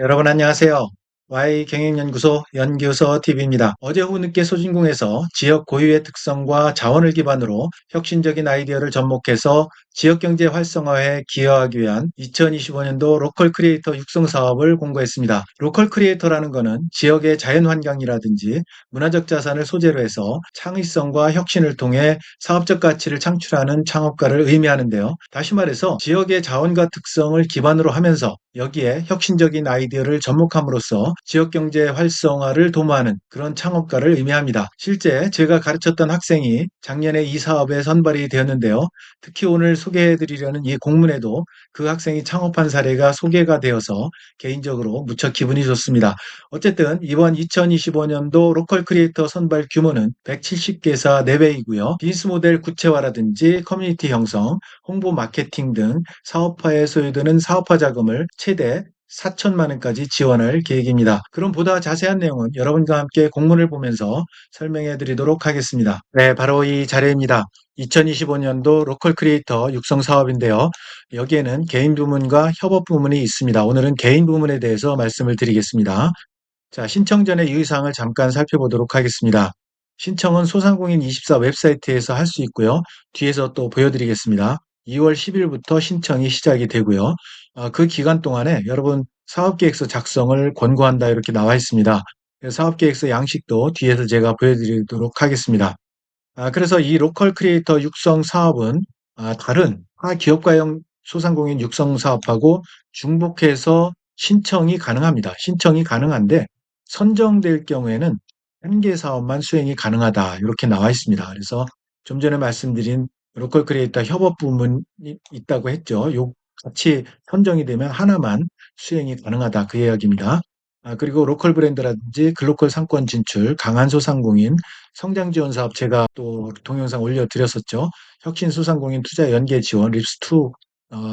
여러분 안녕하세요. Y경영연구소 연구소 TV입니다. 어제 오후 늦게 소진궁에서 지역 고유의 특성과 자원을 기반으로 혁신적인 아이디어를 접목해서 지역경제 활성화에 기여하기 위한 2025년도 로컬 크리에이터 육성 사업을 공고했습니다. 로컬 크리에이터라는 것은 지역의 자연환경이라든지 문화적 자산을 소재로 해서 창의성과 혁신을 통해 사업적 가치를 창출하는 창업가를 의미하는데요. 다시 말해서 지역의 자원과 특성을 기반으로 하면서 여기에 혁신적인 아이디어를 접목함으로써 지역 경제 활성화를 도모하는 그런 창업가를 의미합니다. 실제 제가 가르쳤던 학생이 작년에 이 사업에 선발이 되었는데요. 특히 오늘 소개해드리려는 이 공문에도 그 학생이 창업한 사례가 소개가 되어서 개인적으로 무척 기분이 좋습니다. 어쨌든 이번 2025년도 로컬 크리에이터 선발 규모는 170개사 내외이고요. 비즈니스 모델 구체화라든지 커뮤니티 형성, 홍보 마케팅 등 사업화에 소요되는 사업화 자금을 최대 4천만 원까지 지원할 계획입니다. 그럼 보다 자세한 내용은 여러분과 함께 공문을 보면서 설명해 드리도록 하겠습니다. 네, 바로 이 자료입니다. 2025년도 로컬 크리에이터 육성 사업인데요. 여기에는 개인 부문과 협업 부문이 있습니다. 오늘은 개인 부문에 대해서 말씀을 드리겠습니다. 자, 신청 전에 유의사항을 잠깐 살펴보도록 하겠습니다. 신청은 소상공인 24 웹사이트에서 할 수 있고요. 뒤에서 또 보여드리겠습니다. 2월 10일부터 신청이 시작이 되고요. 그 기간 동안에 여러분 사업계획서 작성을 권고한다 이렇게 나와 있습니다. 사업계획서 양식도 뒤에서 제가 보여드리도록 하겠습니다. 그래서 이 로컬 크리에이터 육성 사업은 다른 타 기업가형 소상공인 육성 사업하고 중복해서 신청이 가능합니다. 신청이 가능한데 선정될 경우에는 한 개 사업만 수행이 가능하다 이렇게 나와 있습니다. 그래서 좀 전에 말씀드린 로컬 크리에이터 협업 부문이 있다고 했죠. 요 같이 선정이 되면 하나만 수행이 가능하다 그 이야기입니다. 그리고 로컬 브랜드라든지 글로컬 상권 진출, 강한 소상공인, 성장 지원 사업 제가 또 동영상 올려드렸었죠. 혁신 소상공인 투자 연계 지원 립스2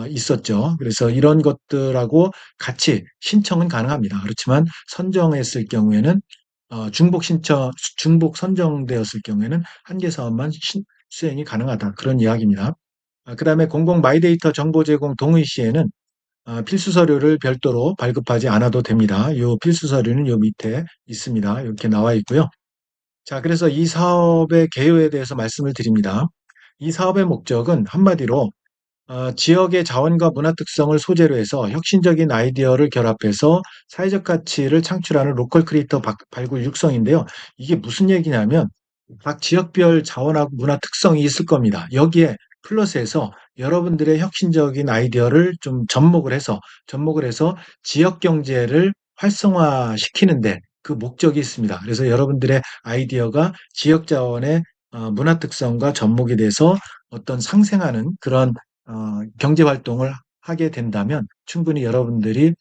있었죠. 그래서 이런 것들하고 같이 신청은 가능합니다. 그렇지만 선정했을 경우에는 중복 선정되었을 경우에는 한 개 사업만 수행이 가능하다. 그런 이야기입니다. 그다음에 공공 마이데이터 정보 제공 동의 시에는 필수 서류를 별도로 발급하지 않아도 됩니다. 이 필수 서류는 요 밑에 있습니다. 이렇게 나와 있고요. 자, 그래서 이 사업의 개요에 대해서 말씀을 드립니다. 이 사업의 목적은 한마디로 지역의 자원과 문화 특성을 소재로 해서 혁신적인 아이디어를 결합해서 사회적 가치를 창출하는 로컬 크리에이터 발굴 육성인데요. 이게 무슨 얘기냐면 각 지역별 자원하고 문화 특성이 있을 겁니다. 여기에 플러스해서 여러분들의 혁신적인 아이디어를 좀 접목을 해서 지역 경제를 활성화시키는데 그 목적이 있습니다. 그래서 여러분들의 아이디어가 지역 자원의 문화 특성과 접목이 돼서 어떤 상생하는 그런 경제 활동을 하게 된다면 충분히 여러분들이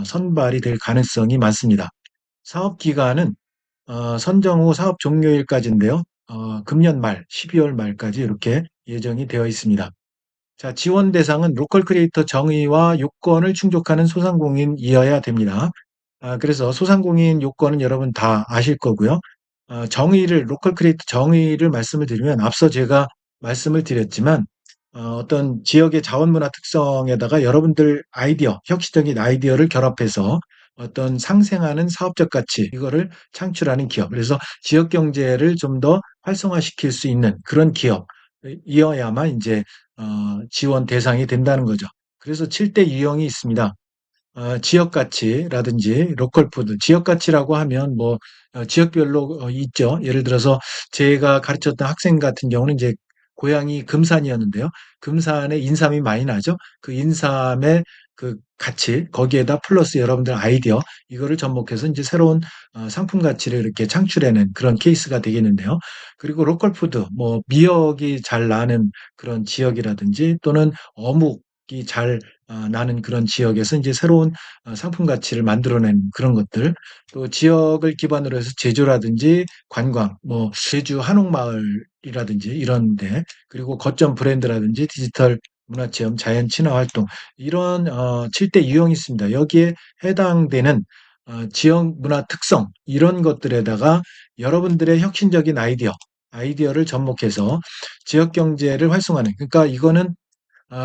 선발이 될 가능성이 많습니다. 사업 기간은 선정 후 사업 종료일까지인데요. 금년 말, 12월 말까지 이렇게 예정이 되어 있습니다. 자, 지원 대상은 로컬 크리에이터 정의와 요건을 충족하는 소상공인이어야 됩니다. 그래서 소상공인 요건은 여러분 다 아실 거고요. 로컬 크리에이터 정의를 말씀을 드리면 앞서 제가 말씀을 드렸지만 어떤 지역의 자원문화 특성에다가 여러분들 아이디어, 혁신적인 아이디어를 결합해서 어떤 상생하는 사업적 가치, 이거를 창출하는 기업. 그래서 지역 경제를 좀 더 활성화시킬 수 있는 그런 기업이어야만 이제 지원 대상이 된다는 거죠. 그래서 7대 유형이 있습니다. 지역 가치라든지 로컬 푸드, 지역 가치라고 하면 뭐 지역별로 있죠. 예를 들어서 제가 가르쳤던 학생 같은 경우는 이제 고향이 금산이었는데요. 금산에 인삼이 많이 나죠. 그 인삼의 그 가치, 거기에다 플러스 여러분들 아이디어, 이거를 접목해서 이제 새로운 상품 가치를 이렇게 창출해낸 그런 케이스가 되겠는데요. 그리고 로컬 푸드, 뭐 미역이 잘 나는 그런 지역이라든지 또는 어묵이 잘 나는 그런 지역에서 이제 새로운 상품 가치를 만들어낸 그런 것들, 또 지역을 기반으로 해서 제조라든지 관광, 뭐 제주 한옥마을이라든지 이런데, 그리고 거점 브랜드라든지 디지털 문화체험, 자연 친화 활동, 이런 7대 유형이 있습니다. 여기에 해당되는 지역 문화 특성 이런 것들에다가 여러분들의 혁신적인 아이디어를 접목해서 지역 경제를 활성화하는, 그러니까 이거는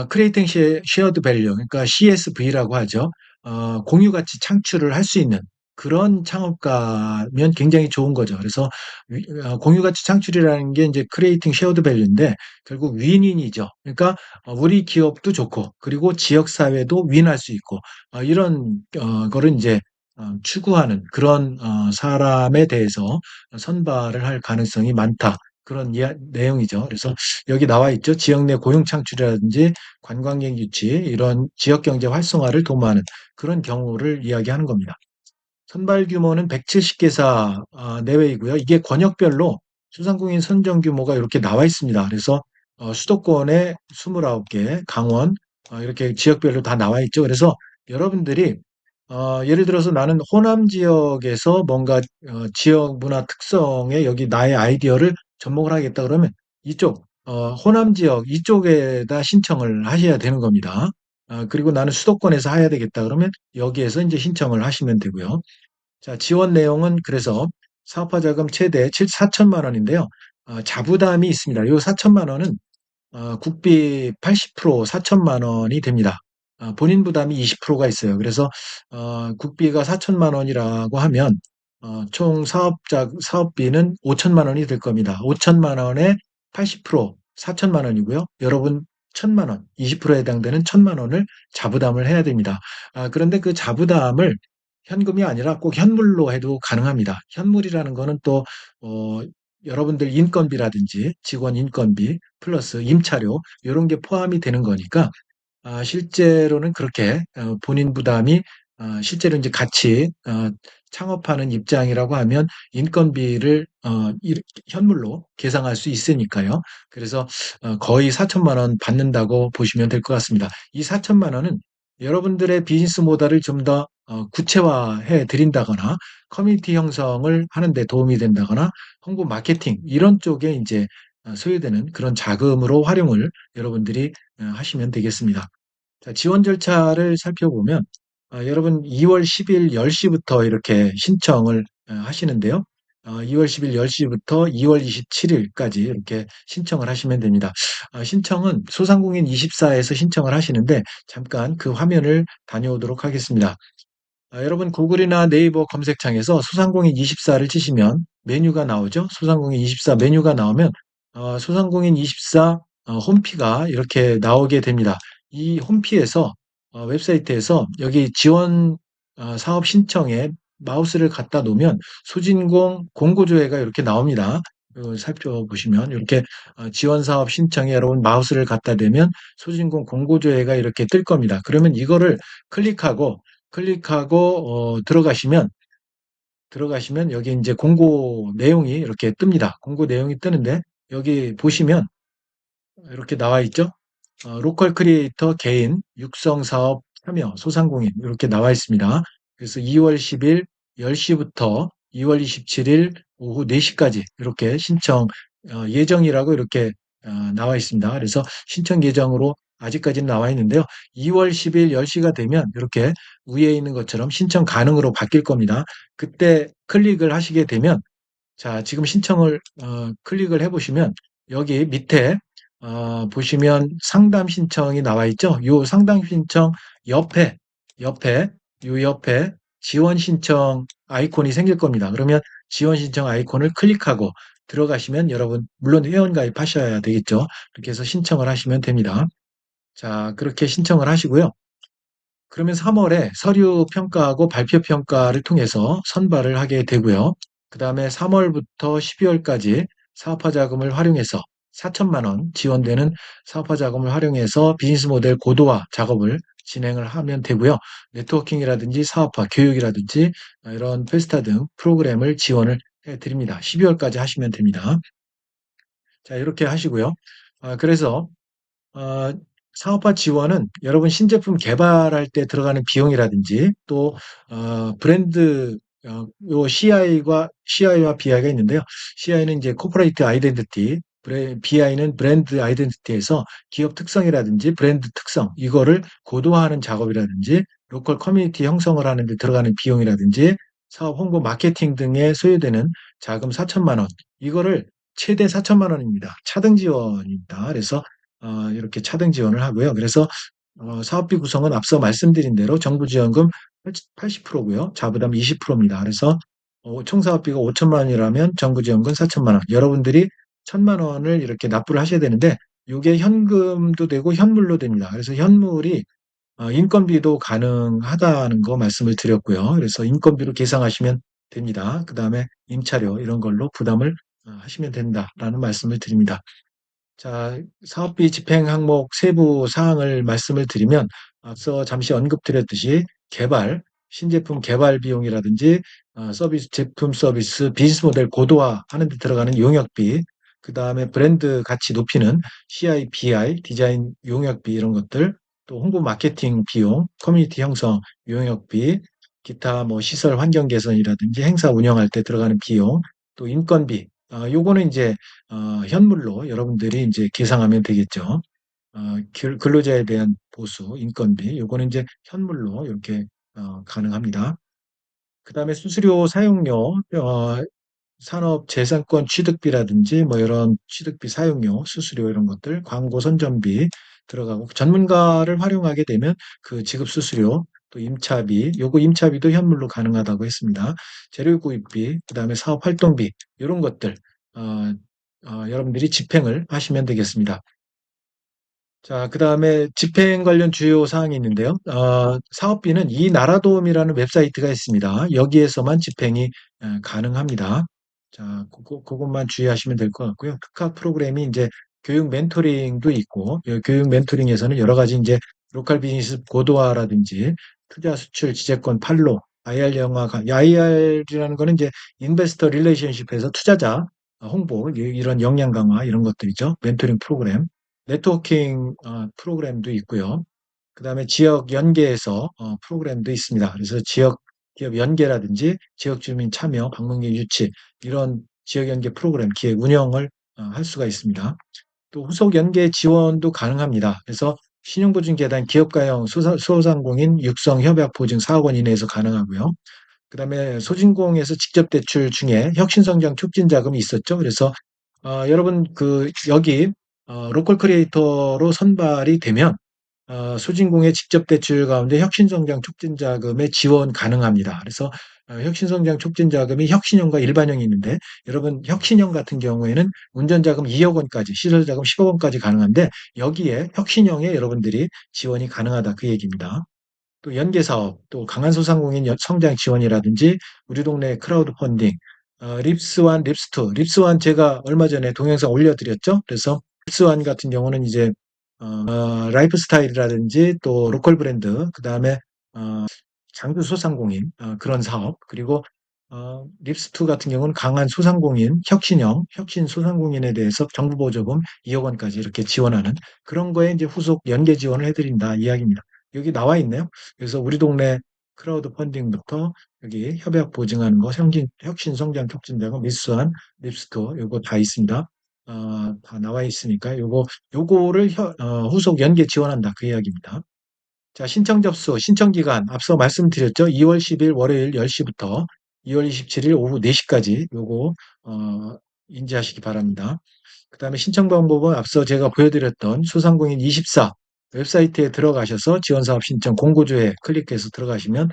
크리에이팅 쉐어드 밸류, 그러니까 CSV라고 하죠. 공유 가치 창출을 할 수 있는 그런 창업가면 굉장히 좋은 거죠. 그래서 공유 가치 창출이라는 게 이제 크리에이팅 쉐어드 밸류인데 결국 윈윈이죠. 그러니까 우리 기업도 좋고 그리고 지역 사회도 윈할 수 있고 이런 거를 이제 추구하는 그런 사람에 대해서 선발을 할 가능성이 많다. 그런 내용이죠. 그래서 여기 나와 있죠. 지역 내 고용 창출이라든지 관광객 유치, 이런 지역 경제 활성화를 도모하는 그런 경우를 이야기하는 겁니다. 선발 규모는 170개사 내외이고요. 이게 권역별로 소상공인 선정 규모가 이렇게 나와 있습니다. 그래서 수도권에 29개, 강원 이렇게 지역별로 다 나와 있죠. 그래서 여러분들이 예를 들어서 나는 호남 지역에서 뭔가 지역 문화 특성에 여기 나의 아이디어를 접목을 하겠다 그러면 이쪽 호남 지역 이쪽에다 신청을 하셔야 되는 겁니다. 그리고 나는 수도권에서 해야 되겠다 그러면 여기에서 이제 신청을 하시면 되고요. 자, 지원 내용은 그래서 사업화 자금 최대 4천만 원인데요. 자부담이 있습니다. 이 4천만 원은 국비 80% 4천만 원이 됩니다. 본인 부담이 20%가 있어요. 그래서 국비가 4천만 원이라고 하면 총 사업비는 5천만 원이 될 겁니다. 5천만 원에 80% 4천만 원이고요. 여러분 1천만 원, 20%에 해당되는 1천만 원을 자부담을 해야 됩니다. 그런데 그 자부담을 현금이 아니라 꼭 현물로 해도 가능합니다. 현물이라는 거는 또 어, 여러분들 인건비라든지 직원 인건비 플러스 임차료 이런 게 포함이 되는 거니까 실제로는 그렇게 본인 부담이 실제로 이제 같이 창업하는 입장이라고 하면 인건비를 현물로 계상할 수 있으니까요. 그래서 거의 4천만 원 받는다고 보시면 될 것 같습니다. 이 4천만 원은 여러분들의 비즈니스 모델을 좀 더 구체화해 드린다거나 커뮤니티 형성을 하는 데 도움이 된다거나 홍보 마케팅 이런 쪽에 이제 소요되는 그런 자금으로 활용을 여러분들이 하시면 되겠습니다. 자, 지원 절차를 살펴보면 여러분 2월 10일 10시부터 이렇게 신청을 하시는데요. 2월 10일 10시부터 2월 27일까지 이렇게 신청을 하시면 됩니다. 신청은 소상공인 24에서 신청을 하시는데 잠깐 그 화면을 다녀오도록 하겠습니다. 여러분 구글이나 네이버 검색창에서 소상공인 24를 치시면 메뉴가 나오죠. 소상공인 24 메뉴가 나오면 소상공인 24 홈피가 이렇게 나오게 됩니다. 이 홈피에서 웹사이트에서 여기 지원 사업 신청에 마우스를 갖다 놓으면 소진공 공고조회가 이렇게 나옵니다. 살펴보시면 이렇게 지원 사업 신청에 여러분 마우스를 갖다 대면 소진공 공고조회가 이렇게 뜰 겁니다. 그러면 이거를 클릭하고 들어가시면 여기 이제 공고 내용이 이렇게 뜹니다. 공고 내용이 뜨는데 여기 보시면 이렇게 나와 있죠. 로컬 크리에이터 개인 육성 사업 참여 소상공인 이렇게 나와 있습니다. 그래서 2월 10일 10시부터 2월 27일 오후 4시까지 이렇게 신청 예정이라고 이렇게 나와 있습니다. 그래서 신청 예정으로 아직까지는 나와 있는데요. 2월 10일 10시가 되면 이렇게 위에 있는 것처럼 신청 가능으로 바뀔 겁니다. 그때 클릭을 하시게 되면 자, 지금 신청을 클릭을 해보시면 여기 밑에 보시면 상담 신청이 나와 있죠. 이 상담 신청 옆에 옆에 옆에 지원 신청 아이콘이 생길 겁니다. 그러면 지원 신청 아이콘을 클릭하고 들어가시면 여러분 물론 회원 가입하셔야 되겠죠. 이렇게 해서 신청을 하시면 됩니다. 자, 그렇게 신청을 하시고요. 그러면 3월에 서류 평가하고 발표 평가를 통해서 선발을 하게 되고요. 그 다음에 3월부터 12월까지 사업화 자금을 활용해서 4천만 원 지원되는 사업화 자금을 활용해서 비즈니스 모델 고도화 작업을 진행을 하면 되고요. 네트워킹이라든지 사업화, 교육이라든지 이런 페스타 등 프로그램을 지원을 해 드립니다. 12월까지 하시면 됩니다. 자, 이렇게 하시고요. 그래서 어, 사업화 지원은 여러분 신제품 개발할 때 들어가는 비용이라든지 또 브랜드 요 CI와 BI가 있는데요. CI는 이제 코퍼레이트 아이덴티티, BI는 브랜드 아이덴티티에서 기업 특성이라든지 브랜드 특성 이거를 고도화하는 작업이라든지 로컬 커뮤니티 형성을 하는 데 들어가는 비용이라든지 사업 홍보 마케팅 등에 소요되는 자금 4천만 원 이거를 최대 4천만 원입니다. 차등 지원입니다. 그래서 이렇게 차등 지원을 하고요. 그래서 사업비 구성은 앞서 말씀드린 대로 정부 지원금 80%고요. 자부담 20%입니다. 그래서 총 사업비가 5천만 원이라면 정부 지원금 4천만 원. 여러분들이 1천만 원을 이렇게 납부를 하셔야 되는데 이게 현금도 되고 현물로 됩니다. 그래서 현물이 인건비도 가능하다는 거 말씀을 드렸고요. 그래서 인건비로 계상하시면 됩니다. 그 다음에 임차료 이런 걸로 부담을 하시면 된다라는 말씀을 드립니다. 자, 사업비 집행 항목 세부 사항을 말씀을 드리면 앞서 잠시 언급드렸듯이 개발, 신제품 개발 비용이라든지 서비스, 제품 서비스, 비즈니스 모델 고도화하는 데 들어가는 용역비, 그 다음에 브랜드 가치 높이는 CI, BI, 디자인 용역비 이런 것들, 또 홍보 마케팅 비용, 커뮤니티 형성 용역비, 기타 뭐 시설 환경 개선이라든지 행사 운영할 때 들어가는 비용, 또 인건비, 요거는 이제 현물로 여러분들이 이제 계상하면 되겠죠. 근로자에 대한 보수, 인건비, 요거는 이제 현물로 이렇게 가능합니다. 그다음에 수수료 사용료, 산업재산권 취득비라든지 뭐 이런 취득비 사용료, 수수료 이런 것들, 광고 선전비 들어가고 전문가를 활용하게 되면 그 지급 수수료, 또 임차비, 요거 임차비도 현물로 가능하다고 했습니다. 재료 구입비, 그다음에 사업 활동비 이런 것들 여러분들이 집행을 하시면 되겠습니다. 자, 그 다음에 집행 관련 주요 사항이 있는데요. 사업비는 이 나라도움이라는 웹사이트가 있습니다. 여기에서만 집행이 가능합니다. 자, 그것만 주의하시면 될 것 같고요. 특화 프로그램이 이제 교육 멘토링도 있고, 이 교육 멘토링에서는 여러 가지 이제 로컬 비즈니스 고도화라든지 투자 수출 지재권 판로, IR 영화, IR이라는 거는 이제 인베스터 릴레이션십에서 투자자 홍보, 이런 역량 강화 이런 것들이죠. 멘토링 프로그램. 네트워킹 프로그램도 있고요. 그다음에 지역 연계에서 프로그램도 있습니다. 그래서 지역 기업 연계라든지 지역 주민 참여, 방문객 유치 이런 지역 연계 프로그램 기획 운영을 할 수가 있습니다. 또 후속 연계 지원도 가능합니다. 그래서 신용보증계단 기업가형 소상공인 육성 협약 보증 4억 원 이내에서 가능하고요. 그다음에 소진공에서 직접 대출 중에 혁신성장 촉진 자금이 있었죠. 그래서 여러분 그 여기 로컬 크리에이터로 선발이 되면 소진공의 직접 대출 가운데 혁신성장 촉진 자금의 지원 가능합니다. 그래서 혁신성장 촉진 자금이 혁신형과 일반형이 있는데 여러분 혁신형 같은 경우에는 운전자금 2억 원까지 시설자금 10억 원까지 가능한데 여기에 혁신형에 여러분들이 지원이 가능하다 그 얘기입니다. 또 연계 사업, 또 강한 소상공인 성장 지원이라든지 우리 동네 크라우드 펀딩, 립스완, 립스투, 립스완 제가 얼마 전에 동영상 올려드렸죠. 그래서 립스완 같은 경우는 이제 라이프 스타일이라든지 또 로컬 브랜드, 그 다음에 장수 소상공인 그런 사업, 그리고 립스2 같은 경우는 강한 소상공인, 혁신형, 혁신 소상공인에 대해서 정부 보조금 2억 원까지 이렇게 지원하는 그런 거에 이제 후속 연계 지원을 해드린다 이야기입니다. 여기 나와 있네요. 그래서 우리 동네 크라우드 펀딩부터 여기 협약 보증하는 거, 혁신 성장 촉진자금, 미스한, 립스토어 요거 다 있습니다. 다 나와 있으니까 요거를 후속 연계 지원한다 그 이야기입니다. 자, 신청 접수, 신청 기간 앞서 말씀드렸죠. 2월 10일 월요일 10시부터 2월 27일 오후 4시까지 요거 인지하시기 바랍니다. 그다음에 신청 방법은 앞서 제가 보여드렸던 소상공인 24 웹사이트에 들어가셔서 지원사업 신청 공고조에 클릭해서 들어가시면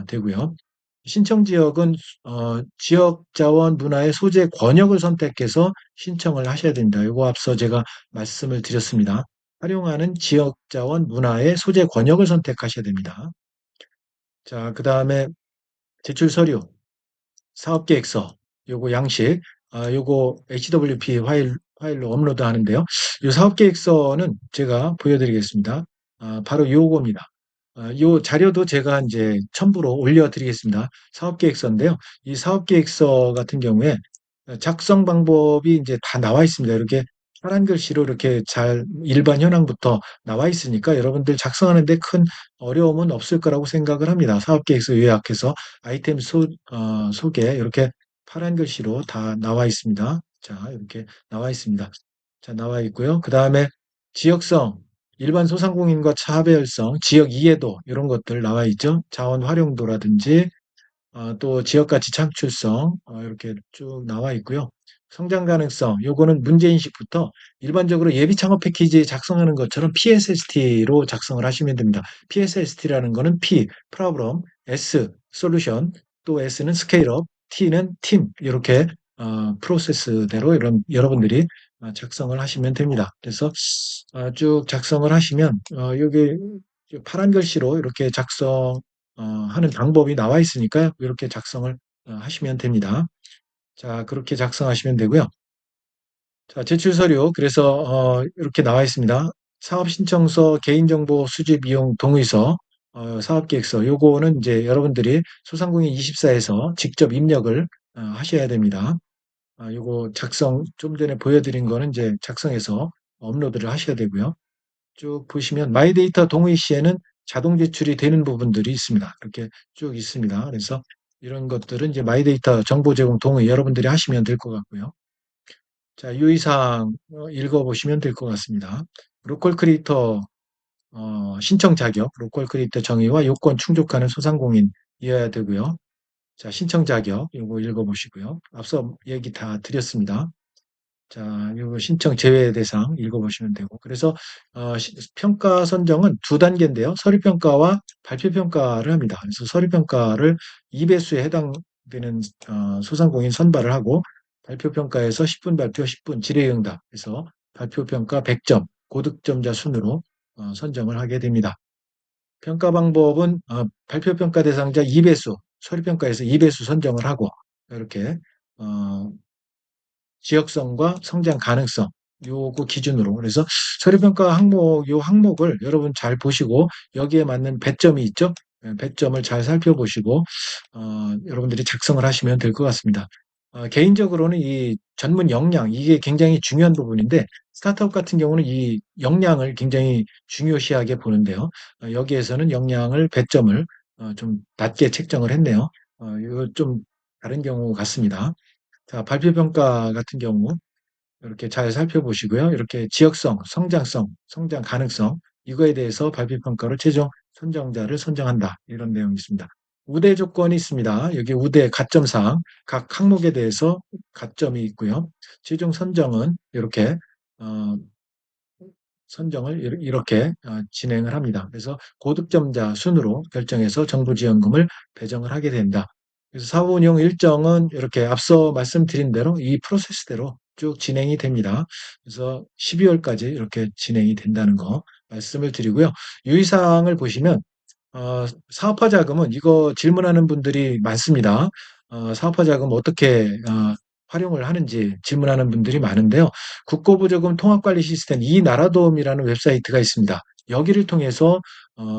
되고요. 신청 지역은 지역 자원 문화의 소재 권역을 선택해서 신청을 하셔야 됩니다. 이거 앞서 제가 말씀을 드렸습니다. 활용하는 지역 자원 문화의 소재 권역을 선택하셔야 됩니다. 자, 그다음에 제출 서류, 사업계획서, 요거 양식, 요거 HWP 파일로 업로드 하는데요. 이 사업계획서는 제가 보여드리겠습니다. 바로 요겁니다. 요 자료도 제가 이제 첨부로 올려드리겠습니다. 사업계획서인데요. 이 사업계획서 같은 경우에 작성 방법이 이제 다 나와 있습니다. 이렇게 파란 글씨로 이렇게 잘 일반 현황부터 나와 있으니까 여러분들 작성하는데 큰 어려움은 없을 거라고 생각을 합니다. 사업계획서 요약해서 아이템 소개 이렇게 파란 글씨로 다 나와 있습니다. 자, 이렇게 나와 있습니다. 자, 나와 있고요. 그 다음에 지역성, 일반 소상공인과 차별성, 지역 이해도 이런 것들 나와 있죠. 자원 활용도라든지 또 지역 가치 창출성 이렇게 쭉 나와 있고요. 성장 가능성, 요거는 문제인식부터 일반적으로 예비 창업 패키지 작성하는 것처럼 PSST로 작성을 하시면 됩니다. PSST라는 거는 P, problem, S, solution, 또 S는 scale up, T는 team, 이렇게 프로세스대로 이런 여러분들이 작성을 하시면 됩니다. 그래서 쭉 작성을 하시면 여기 파란 글씨로 이렇게 작성 하는 방법이 나와 있으니까 이렇게 작성을 하시면 됩니다. 자, 그렇게 작성하시면 되고요. 자, 제출 서류. 그래서 이렇게 나와 있습니다. 사업 신청서, 개인정보 수집 이용 동의서, 사업계획서. 요거는 이제 여러분들이 소상공인 24에서 직접 입력을 하셔야 됩니다. 요거 작성 좀 전에 보여드린 거는 이제 작성해서 업로드를 하셔야 되고요. 쭉 보시면 마이데이터 동의 시에는 자동 제출이 되는 부분들이 있습니다. 이렇게 쭉 있습니다. 그래서 이런 것들은 이제 마이데이터 정보 제공 동의 여러분들이 하시면 될 것 같고요. 자, 유의사항 읽어보시면 될 것 같습니다. 로컬 크리에이터 신청 자격, 로컬 크리에이터 정의와 요건 충족하는 소상공인이어야 되고요. 자, 신청 자격 이거 읽어보시고요. 앞서 얘기 다 드렸습니다. 자, 이거 신청 제외 대상 읽어보시면 되고. 그래서 평가 선정은 두 단계인데요. 서류평가와 발표평가를 합니다. 그래서 서류평가를 2배수에 해당되는 소상공인 선발을 하고 발표평가에서 10분 발표, 10분 질의응답 해서 발표평가 100점, 고득점자 순으로 선정을 하게 됩니다. 평가 방법은 발표평가 대상자 2배수, 서류평가에서 2배수 선정을 하고 이렇게 지역성과 성장 가능성 요거 기준으로 그래서 서류평가 항목 요 항목을 여러분 잘 보시고 여기에 맞는 배점이 있죠. 배점을 잘 살펴보시고 여러분들이 작성을 하시면 될 것 같습니다. 개인적으로는 이 전문 역량 이게 굉장히 중요한 부분인데 스타트업 같은 경우는 이 역량을 굉장히 중요시하게 보는데요. 여기에서는 역량을 배점을 좀 낮게 책정을 했네요. 이거 좀 다른 경우 같습니다. 자, 발표평가 같은 경우 이렇게 잘 살펴보시고요. 이렇게 지역성, 성장성, 성장 가능성 이거에 대해서 발표평가로 최종 선정자를 선정한다. 이런 내용이 있습니다. 우대 조건이 있습니다. 여기 우대 가점 사항 각 항목에 대해서 가점이 있고요. 최종 선정은 이렇게 어, 선정을 이렇게 진행을 합니다. 그래서 고득점자 순으로 결정해서 정부지원금을 배정을 하게 된다. 그래서 사후 운영 일정은 이렇게 앞서 말씀드린 대로 이 프로세스대로 쭉 진행이 됩니다. 그래서 12월까지 이렇게 진행이 된다는 거 말씀을 드리고요. 유의사항을 보시면 사업화 자금은 이거 질문하는 분들이 많습니다. 사업화 자금 어떻게 활용을 하는지 질문하는 분들이 많은데요. 국고보조금 통합관리 시스템 이나라도움이라는 웹사이트가 있습니다. 여기를 통해서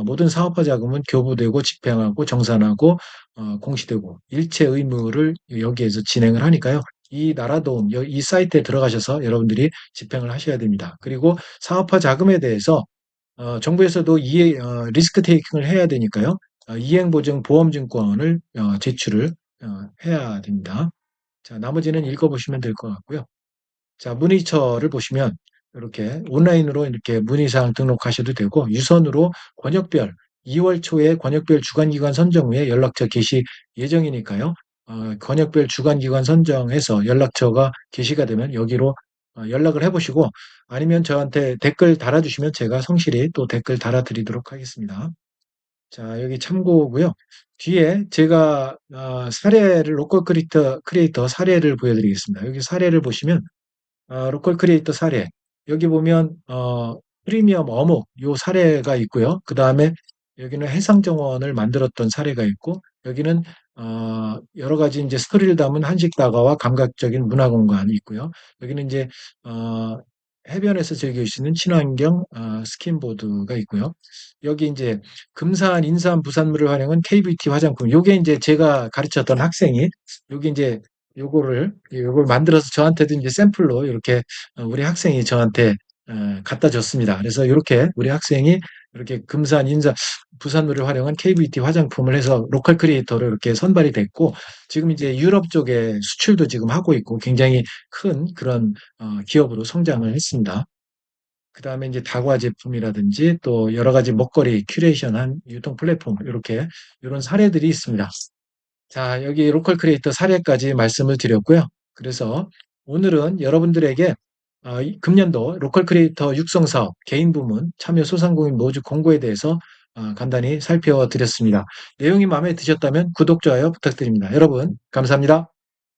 모든 사업화 자금은 교부되고 집행하고 정산하고 공시되고 일체 의무를 여기에서 진행을 하니까요. 이 나라도움, 이 사이트에 들어가셔서 여러분들이 집행을 하셔야 됩니다. 그리고 사업화 자금에 대해서 정부에서도 리스크 테이킹을 해야 되니까요. 이행보증 보험증권을 제출을 해야 됩니다. 자, 나머지는 읽어보시면 될 것 같고요. 자, 문의처를 보시면 이렇게 온라인으로 이렇게 문의사항 등록하셔도 되고 유선으로 권역별 2월 초에 권역별 주관기관 선정 후에 연락처 게시 예정이니까요. 권역별 주관기관 선정해서 연락처가 게시가 되면 여기로 연락을 해보시고 아니면 저한테 댓글 달아주시면 제가 성실히 또 댓글 달아드리도록 하겠습니다. 자, 여기 참고고요. 뒤에 제가 사례를 로컬 크리에이터 사례를 보여드리겠습니다. 여기 사례를 보시면 로컬 크리에이터 사례. 여기 보면 프리미엄 어묵 요 사례가 있고요. 그 다음에 여기는 해상정원을 만들었던 사례가 있고 여기는 여러 가지 이제 스토리를 담은 한식 다가와 감각적인 문화 공간이 있고요. 여기는 이제 해변에서 즐길 수 있는 친환경 스킨보드가 있고요. 여기 이제 금산, 인삼, 부산물을 활용한 KBT 화장품. 요게 이제 제가 가르쳤던 학생이 여기 이제 요걸 만들어서 저한테도 이제 샘플로 이렇게 우리 학생이 저한테 갖다 줬습니다. 그래서 이렇게 우리 학생이 이렇게 금산, 인삼, 부산물을 활용한 KBT 화장품을 해서 로컬 크리에이터로 이렇게 선발이 됐고 지금 이제 유럽 쪽에 수출도 지금 하고 있고 굉장히 큰 그런 기업으로 성장을 했습니다. 그 다음에 이제 다과 제품이라든지 또 여러 가지 먹거리 큐레이션한 유통 플랫폼 이렇게 이런 사례들이 있습니다. 자, 여기 로컬 크리에이터 사례까지 말씀을 드렸고요. 그래서 오늘은 여러분들에게 금년도 로컬 크리에이터 육성 사업, 개인 부문, 참여 소상공인 모집 공고에 대해서 간단히 살펴드렸습니다. 내용이 마음에 드셨다면 구독, 좋아요 부탁드립니다. 여러분, 감사합니다.